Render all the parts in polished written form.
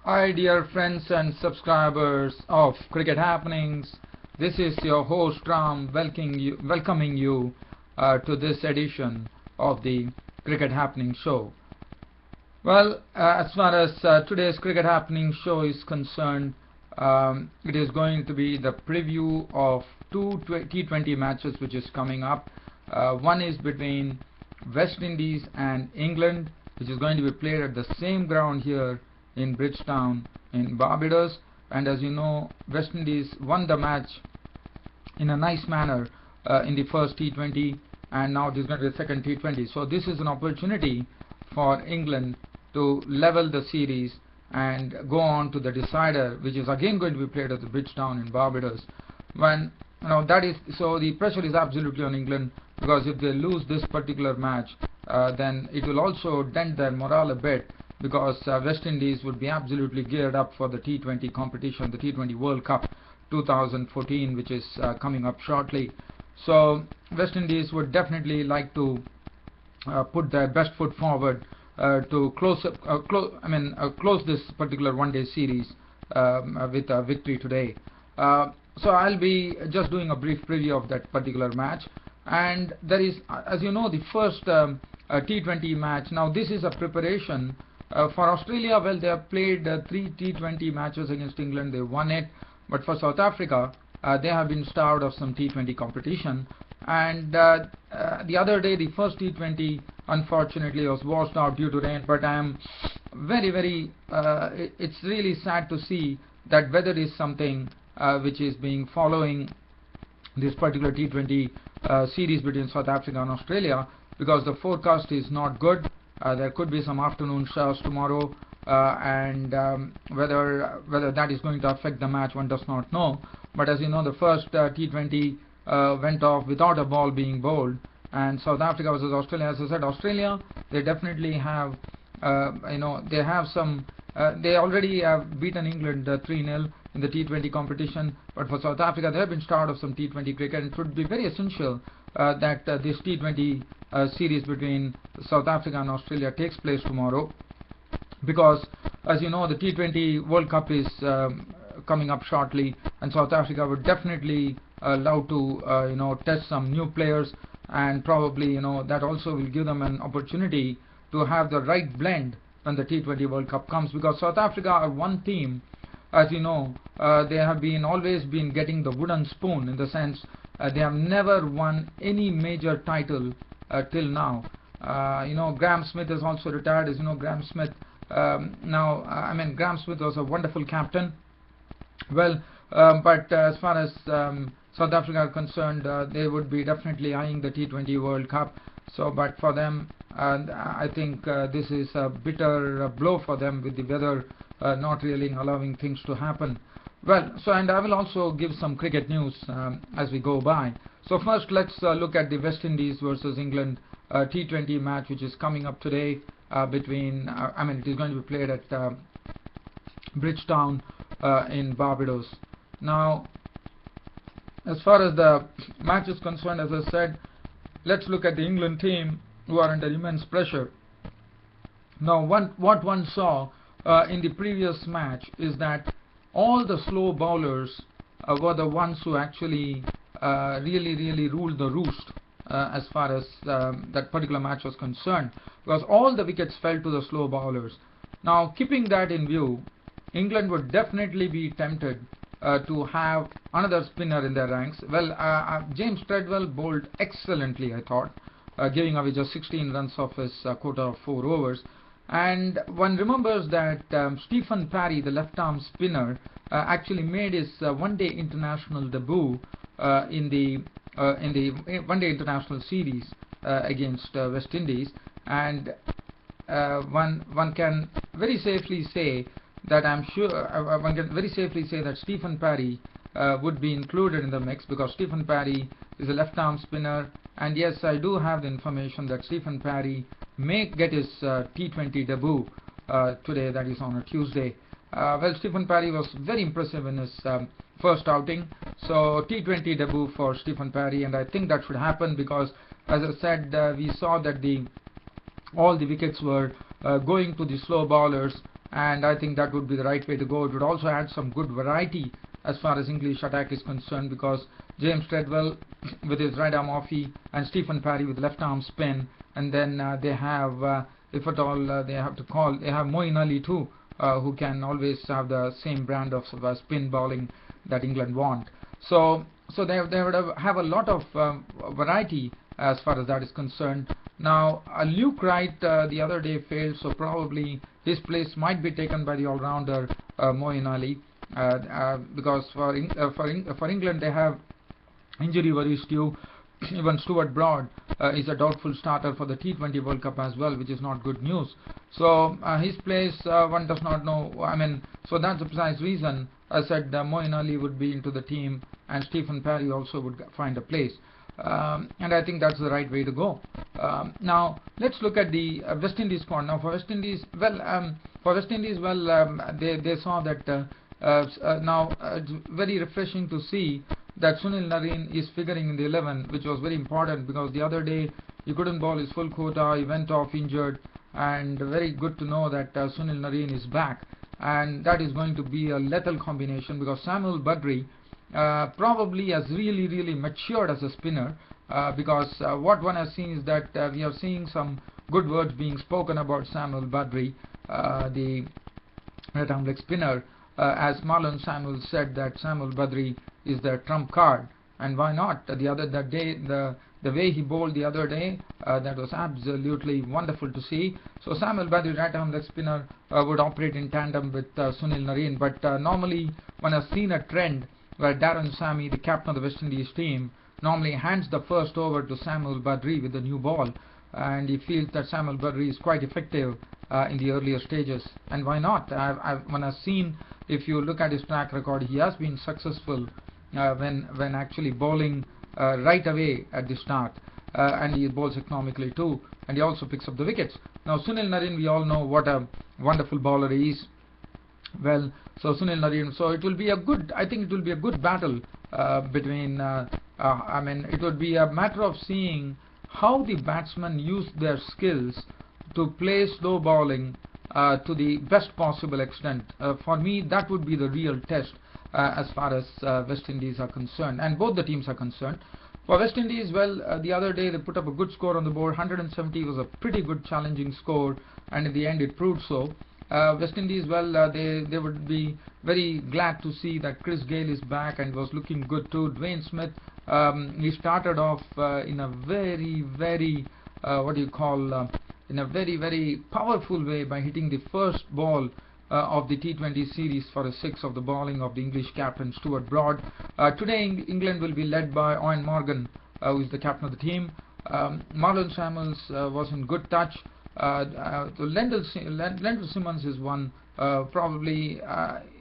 Hi dear friends and subscribers of Cricket Happenings. This is your host Ram welcoming you to this edition of the Cricket Happening show. Well, as far as today's Cricket Happening show is concerned, it is going to be the preview of two T20 matches which is coming up. One is between West Indies and England, which is going to be played at the same ground here in Bridgetown in Barbados. And as you know, West Indies won the match in a nice manner in the first T20, and now it is going to be the second T20. So this is an opportunity for England to level the series and go on to the decider, which is again going to be played at the Bridgetown in Barbados. When that is so, the pressure is absolutely on England, because if they lose this particular match, then it will also dent their morale a bit, because West Indies would be absolutely geared up for the T20 competition, the T20 World Cup 2014, which is coming up shortly. So West Indies would definitely like to put their best foot forward to close this particular one-day series with a victory today. So I'll be just doing a brief preview of that particular match. And there is, as you know, the first T20 match. Now this is a preparation for Australia. Well, they have played 3 T20 matches against England. They won it. But for South Africa, they have been starved of some T20 competition. And the other day, the first T20 unfortunately was washed out due to rain. But I am very it's really sad to see that weather is something which is being following this particular T20 series between South Africa and Australia, because the forecast is not good. There could be some afternoon showers tomorrow, and whether that is going to affect the match, one does not know. But as you know, the first T20 went off without a ball being bowled, and South Africa versus Australia. As I said, Australia, they definitely have they have some they already have beaten England 3-0 in the T20 competition. But for South Africa, they have been starved of some T20 cricket, and it would be very essential that this T20 series between South Africa and Australia takes place tomorrow, because as you know, the T20 World Cup is coming up shortly, and South Africa would definitely love to test some new players, and probably that also will give them an opportunity to have the right blend when the T20 World Cup comes, because South Africa are one team. As you know, they have always been getting the wooden spoon, in the sense they have never won any major title till now. Graham Smith is also retired. As you know, Graham Smith Graham Smith was a wonderful captain. Well, but as far as South Africa are concerned, they would be definitely eyeing the T20 World Cup. So, but for them, I think this is a bitter blow for them, with the weather not really allowing things to happen. Well, so, and I will also give some cricket news as we go by. So first, let's look at the West Indies versus England T20 match, which is coming up today between it is going to be played at Bridgetown in Barbados. Now, as far as the match is concerned, as I said, let's look at the England team, who are under immense pressure. Now, what one saw in the previous match is that all the slow bowlers were the ones who actually really ruled the roost as far as that particular match was concerned, because all the wickets fell to the slow bowlers. Now, keeping that in view, England would definitely be tempted to have another spinner in their ranks. Well, James Treadwell bowled excellently, I thought, giving away just 16 runs off his quota of 4 overs. And one remembers that Stephen Parry, the left-arm spinner, actually made his one-day international debut in the one-day international series against West Indies, and one can very safely say that Stephen Parry would be included in the mix, because Stephen Parry is a left-arm spinner, and yes, I do have the information that Stephen Parry may get his T20 debut today, that is on a Tuesday. Well, Stephen Parry was very impressive in his first outing, so T20 debut for Stephen Parry, and I think that should happen, because as I said, we saw that all the wickets were going to the slow bowlers, and I think that would be the right way to go. It would also add some good variety as far as English attack is concerned, because James Treadwell with his right arm offie and Stephen Parry with left arm spin, and then they have, if at all they have to call, they have Moeen Ali too, who can always have the same brand of spin bowling that England want. So they would have a lot of variety as far as that is concerned. Now Luke Wright the other day failed, so probably his place might be taken by the all-rounder Moeen Ali, because for England they have injury worries too. Even Stuart Broad is a doubtful starter for the T20 World Cup as well, which is not good news. So his place, one does not know. I mean, so that's the precise reason I said Moeen Ali would be into the team, and Stephen Parry also would find a place. And I think that's the right way to go. Now let's look at the West Indies squad. Now for West Indies, they saw that now it's very refreshing to see that Sunil Narine is figuring in the 11, which was very important, because the other day he couldn't bowl his full quota, he went off injured, and very good to know that Sunil Narine is back, and that is going to be a lethal combination, because Samuel Badri probably has really matured as a spinner, because what one has seen is that we are seeing some good words being spoken about Samuel Badri, the right-arm leg spinner, as Marlon Samuel said that Samuel Badri is the trump card, and why not? The way he bowled the other day, that was absolutely wonderful to see. So Samuel Badri, right-arm leg spinner, would operate in tandem with Sunil Narine, but normally one has seen a trend where Darren Sammy, the captain of the West Indies team, normally hands the first over to Samuel Badri with the new ball, and he feels that Samuel Badri is quite effective in the earlier stages, and why not? One has seen, if you look at his track record, he has been successful when actually bowling right away at the start, and he bowls economically too, and he also picks up the wickets. Now Sunil Narine, we all know what a wonderful bowler he is. Well, so Sunil Narine, so it will be a good, I think it will be a good battle between, I mean, it would be a matter of seeing how the batsmen use their skills to play slow bowling to the best possible extent. For me, that would be the real test as far as West Indies are concerned, and both the teams are concerned. For West Indies, well, the other day they put up a good score on the board. 170 was a pretty good challenging score, and in the end it proved so. West Indies, well, they would be very glad to see that Chris Gayle is back and was looking good too. Dwayne Smith, he started off in a very what do you call, in a very powerful way by hitting the first ball of the T20 series for a 6 of the bowling of the English captain Stuart Broad. Today England will be led by Eoin Morgan, who is the captain of the team. Marlon Samuels was in good touch. Lendl Simmons is one, probably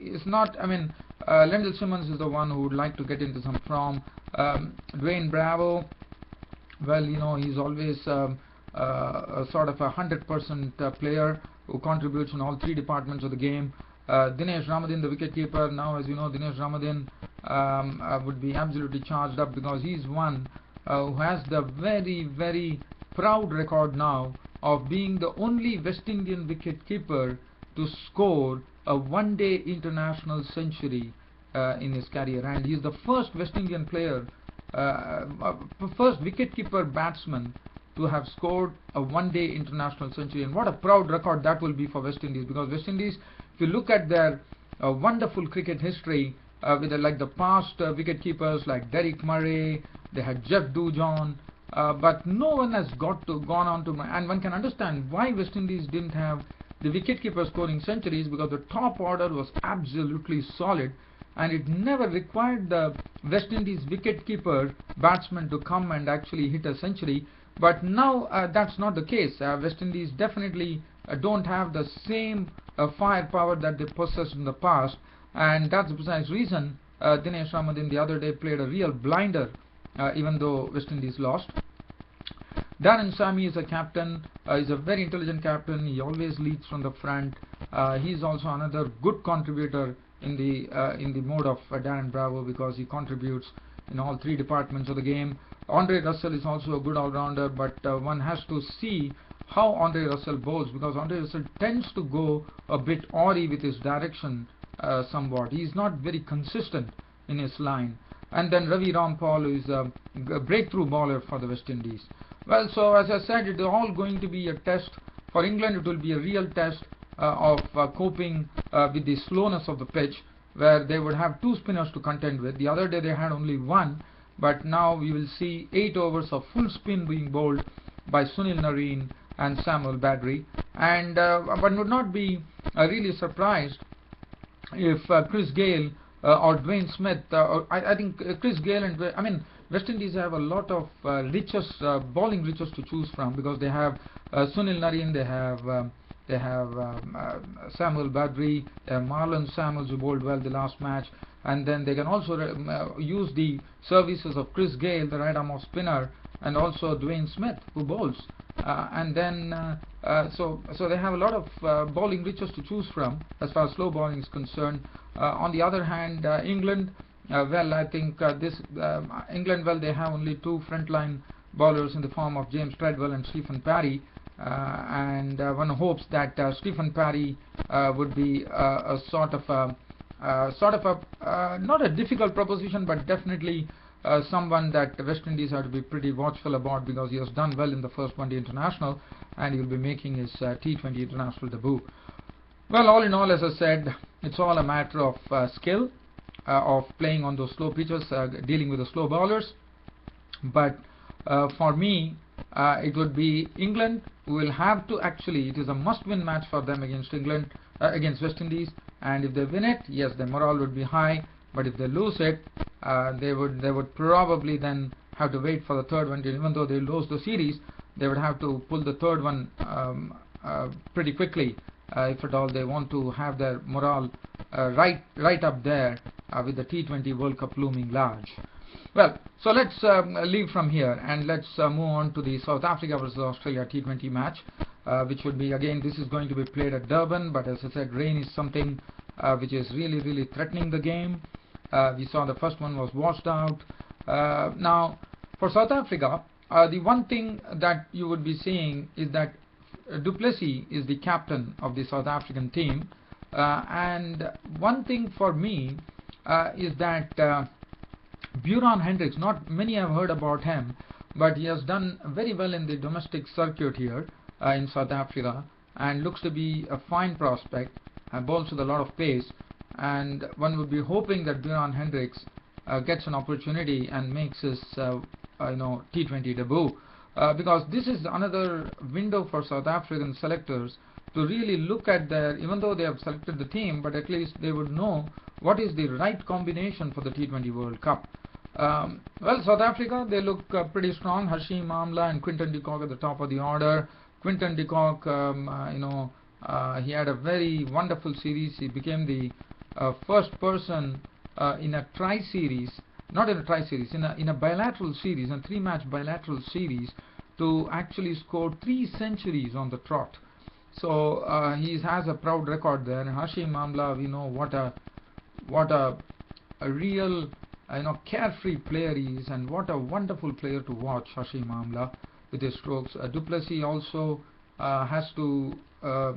is not, I mean, Lendl Simmons is the one who would like to get into some form. Dwayne Bravo, well, you know, he's always a sort of a 100% player who contributes in all three departments of the game. Dinesh Ramadhan, the wicketkeeper, now as you know, Dinesh Ramadhan would be absolutely charged up, because he's one who has the very proud record now of being the only West Indian wicketkeeper to score a one-day international century in his career, and he's the first West Indian player, first wicketkeeper batsman to have scored a one-day international century. And what a proud record that will be for West Indies, because West Indies, if you look at their wonderful cricket history, with like the past wicketkeepers like Derek Murray, they had Jeff Dujon, but no one has gone on to, and one can understand why West Indies didn't have the wicketkeeper scoring centuries, because the top order was absolutely solid, and it never required the West Indies wicketkeeper batsman to come and actually hit a century. But now that's not the case. West Indies definitely don't have the same firepower that they possessed in the past, and that's the precise reason Dinesh Ramadhan the other day played a real blinder, even though West Indies lost. Darren Sammy is a captain. He's a very intelligent captain. He always leads from the front. He's also another good contributor in the mode of Darren Bravo, because he contributes in all three departments of the game. Andre Russell is also a good all-rounder, but one has to see how Andre Russell bowls, because Andre Russell tends to go a bit awry with his direction somewhat. He's not very consistent in his line. And then Ravi Rampal, who is a breakthrough bowler for the West Indies. Well, so as I said, it is all going to be a test. For England, it will be a real test of coping with the slowness of the pitch, where they would have two spinners to contend with. The other day they had only one, but now we will see 8 overs of full spin being bowled by Sunil Narine and Samuel Badri. And one would not be really surprised if Chris Gayle or Dwayne Smith, I think Chris Gayle and West Indies have a lot of bowling riches to choose from, because they have Sunil Narine, they have Samuel Badri, they have Marlon Samuels, who bowled well the last match, and then they can also use the services of Chris Gayle, the right arm off spinner, and also Dwayne Smith, who bowls. And then so they have a lot of bowling riches to choose from as far as slow bowling is concerned. On the other hand, England, well, I think England, well, they have only two frontline bowlers in the form of James Treadwell and Stephen Parry, and one hopes that Stephen Parry would be a sort of not a difficult proposition, but definitely someone that West Indies have to be pretty watchful about, because he has done well in the first one-day international and he will be making his T20 international debut. Well, all in all, as I said, it's all a matter of skill, of playing on those slow pitches, dealing with the slow bowlers. But for me, it would be England who will have to actually, it is a must-win match for them against against West Indies, and if they win it, yes, their morale would be high. But if they lose it, they would probably then have to wait for the third one. Even though they lose the series, they would have to pull the third one pretty quickly, if at all they want to have their morale right up there with the T20 World Cup looming large. Well, so let's leave from here and let's move on to the South Africa versus Australia T20 match, which would be, again, this is going to be played at Durban, but as I said, rain is something which is really threatening the game. We saw the first one was washed out. Now, for South Africa, the one thing that you would be seeing is that du Plessis is the captain of the South African team, and one thing for me is that Buran Hendricks, not many have heard about him, but he has done very well in the domestic circuit here in South Africa and looks to be a fine prospect, bowls with a lot of pace, and one would be hoping that Buran Hendricks gets an opportunity and makes his T20 debut, because this is another window for South African selectors to really look at their, even though they have selected the team, but at least they would know what is the right combination for the T20 World Cup. Well, South Africa, they look pretty strong. Hashim Amla and Quinton de Kock at the top of the order. Quinton de Kock, he had a very wonderful series. He became the first person in a tri-series, not in a tri-series, in a bilateral series, a 3-match bilateral series, to actually score 3 centuries on the trot. So he has a proud record there. And Hashim Amla, we know what a real carefree player he is, and what a wonderful player to watch, Hashim Amla, with his strokes. Du Plessis also has to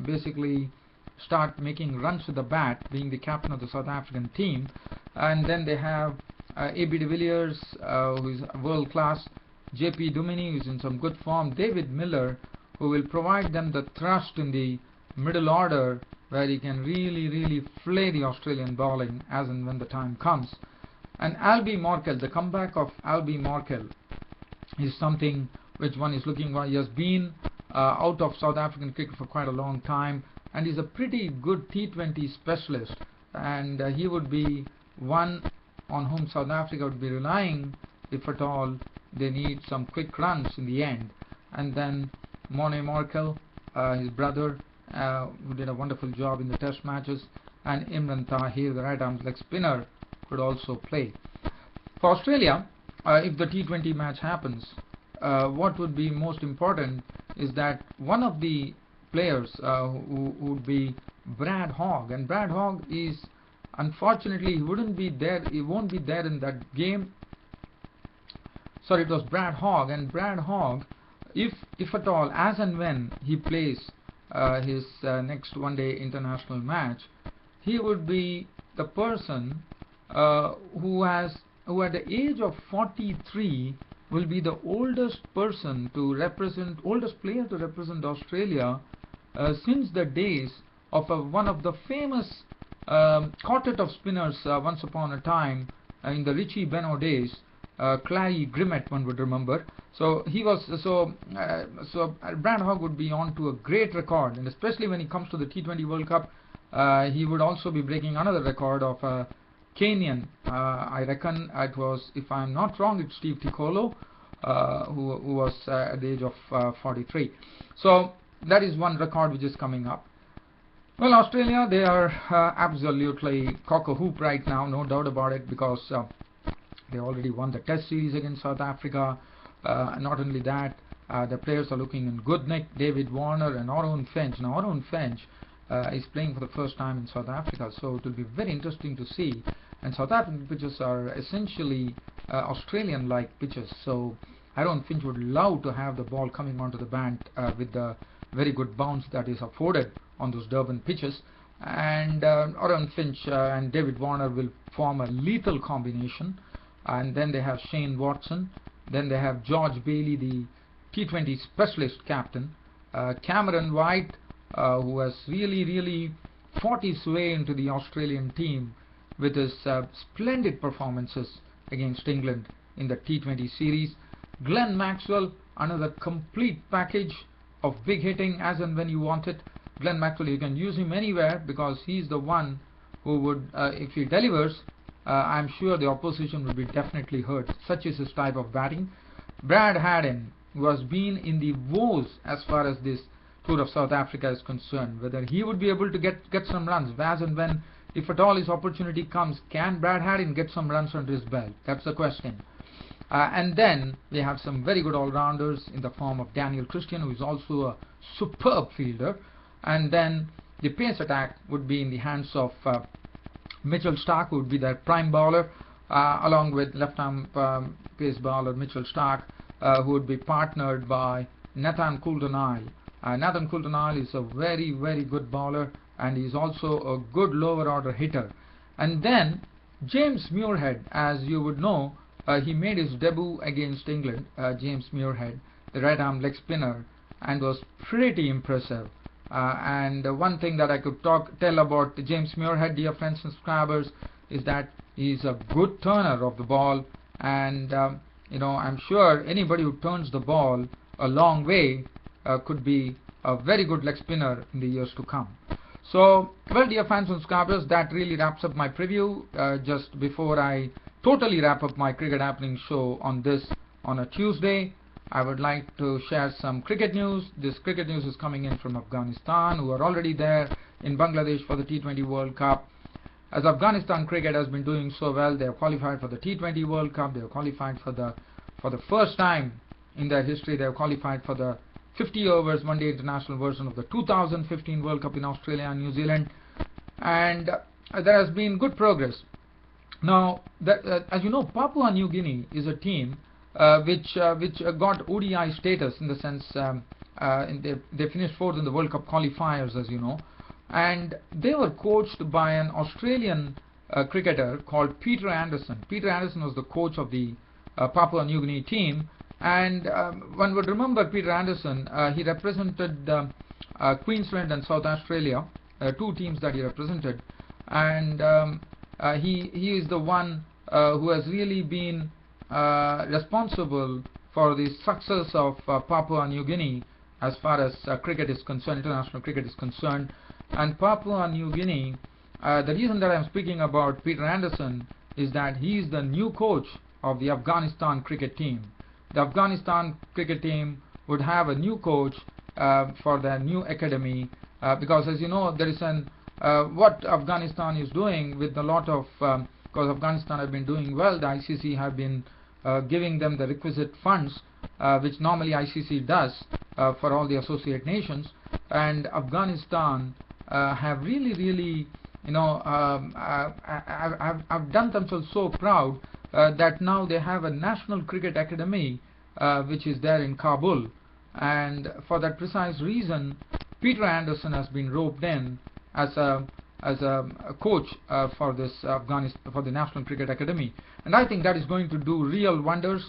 basically start making runs with the bat, being the captain of the South African team. And then they have A.B. de Villiers, who is world class, J.P. Duminy, who is in some good form, David Miller, who will provide them the thrust in the middle order, where he can really flay the Australian bowling as and when the time comes. And Albie Morkel, the comeback of Albie Morkel is something which one is looking for. He has been out of South African cricket for quite a long time, and he's a pretty good T20 specialist, and he would be one on whom South Africa would be relying if at all they need some quick runs in the end. And then Morne Morkel, his brother, who did a wonderful job in the test matches, and Imran Tahir, the right arm leg spinner, could also play. For Australia, if the T20 match happens, what would be most important is that one of the players who would be Brad Hogg, and Brad Hogg is, unfortunately, he won't be there in that game. Sorry, it was Brad Hogg, and Brad Hogg if at all, as and when he plays his next one-day international match, he would be the person who at the age of 43 will be the oldest player to represent Australia since the days of one of the famous quartet of spinners once upon a time in the Richie Benaud days, Clary Grimmett, one would remember. So Brad Hogg would be on to a great record, and especially when he comes to the T20 World Cup, he would also be breaking another record of Kenyan. I reckon it was, if I'm not wrong, it's Steve Tikolo, who was at the age of 43. So that is one record which is coming up. Well, Australia, they are absolutely cock-a-hoop right now, no doubt about it, because they already won the Test series against South Africa. Not only that, the players are looking in good nick. David Warner and Aaron Finch. Now, Aaron Finch is playing for the first time in South Africa, so it will be very interesting to see. And South African pitches are essentially Australian-like pitches, so Aaron Finch would love to have the ball coming onto the bat with the very good bounce that is afforded on those Durban pitches. And Aaron Finch and David Warner will form a lethal combination. And then they have Shane Watson. Then they have George Bailey, the T20 specialist captain. Cameron White, who has really fought his way into the Australian team with his splendid performances against England in the T20 series. Glenn Maxwell, another complete package of big hitting as and when you want it. Glenn Maxwell, you can use him anywhere because he's the one who would, if he delivers, I'm sure the opposition will be definitely hurt. Such is his type of batting. Brad Haddin, who has been in the woes as far as this tour of South Africa is concerned, whether he would be able to get some runs as and when, if at all his opportunity comes. Can Brad Haddin get some runs under his belt? That's the question. And then we have some very good all-rounders in the form of Daniel Christian, who is also a superb fielder. And then the pace attack would be in the hands of Mitchell Starc, who would be their prime bowler, along with left-arm pace bowler Mitchell Starc, who would be partnered by Nathan Coulter-Nile. Nathan Coulter-Nile is a very good bowler, and he's also a good lower order hitter. And then James Muirhead, as you would know, he made his debut against England, James Muirhead, the right-arm leg spinner, and was pretty impressive. And one thing that I could tell about James Muirhead, dear friends and subscribers, is that he's a good turner of the ball, and I'm sure anybody who turns the ball a long way could be a very good leg spinner in the years to come. So, well, dear fans and subscribers, that really wraps up my preview. Just before I totally wrap up my Cricket Happening show on a Tuesday, I would like to share some cricket news. This cricket news is coming in from Afghanistan, who are already there in Bangladesh for the T20 World Cup. As Afghanistan cricket has been doing so well, they have qualified for the T20 World Cup. They have qualified for the first time in their history. They have qualified for the 50 overs one-day international version of the 2015 World Cup in Australia and New Zealand, and there has been good progress. Now, as you know, Papua New Guinea is a team which got ODI status, in the sense they finished fourth in the World Cup qualifiers, as you know, and they were coached by an Australian cricketer called Peter Anderson. Peter Anderson was the coach of the Papua New Guinea team, and one would remember Peter Anderson. He represented Queensland and South Australia, two teams that he represented, and he is the one who has really been responsible for the success of Papua New Guinea as far as cricket is concerned, international cricket is concerned. And Papua New Guinea, the reason that I'm speaking about Peter Anderson is that he is the new coach of the Afghanistan cricket team. The Afghanistan cricket team would have a new coach for their new academy, because, as you know, there is what Afghanistan is doing with a lot of, because Afghanistan have been doing well, the ICC have been giving them the requisite funds, which normally ICC does for all the associate nations, and Afghanistan have really have done themselves so proud that now they have a national cricket academy which is there in Kabul, and for that precise reason, Peter Anderson has been roped in as a coach for this for the National Cricket Academy, and I think that is going to do real wonders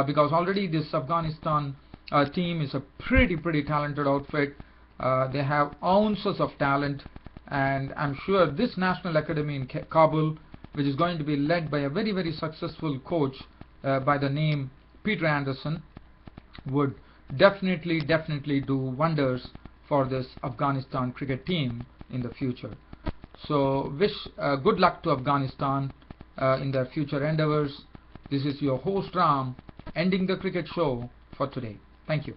because already this Afghanistan team is a pretty talented outfit. They have ounces of talent, and I'm sure this National Academy in Kabul, which is going to be led by a very successful coach by the name Peter Anderson, would definitely do wonders for this Afghanistan cricket team in the future. So wish good luck to Afghanistan in their future endeavors. This is your host Ram ending the cricket show for today. Thank you.